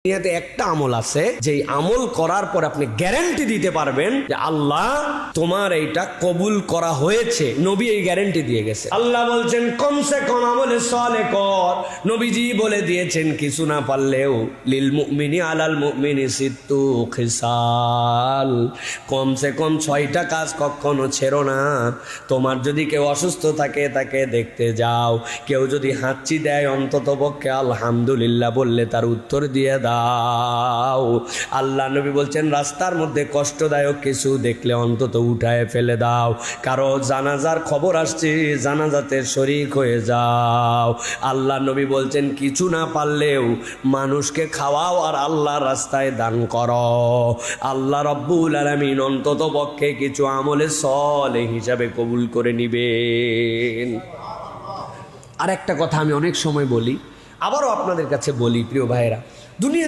দুনিয়াতে একটা আমল আছে যে আমল করার পর আপনি গ্যারান্টি দিতে পারবেন যে আল্লাহ তোমার এইটা কবুল করা হয়েছে। নবী এই গ্যারান্টি দিয়ে গেছে। আল্লাহ বলছেন কমসে কম আমলে সালে কর। নবীজি বলে দিয়েছেন কিছু না পারলেও লিল মুমিনি আলাল মুমিনি সিত্তু খিসাল, কমসে কম 6টা কাজ কখনো ছেড়ো না। তোমার যদি কেউ অসুস্থ থাকে তাকে দেখতে যাও, কেউ যদি হাঁচি দেয় অন্তত পক্ষে আলহামদুলিল্লাহ বললে তার উত্তর দিয়ে দাও। আল্লাহ নবী বলছেন রাস্তার মধ্যে কষ্টদায়ক কিছু দেখলে অন্তত উঠায় ফেলে দাও। কারো জানাজার খবর আসছে, জানাজাতে শরীক হয়ে যাও। আল্লাহ নবী বলছেন কিছু না পারলেও মানুষকে খাওয়াও আর আল্লাহর রাস্তায় দান করো। আল্লাহ রব্বুল আলামিন অন্তত পক্ষে কিছু আমলে সলেহ হিসাবে কবুল করে নিবেন। আর একটা কথা আমি অনেক সময় বলি, আবারও আপনাদের কাছে বলি প্রিয় ভাইয়েরা, দুনিয়া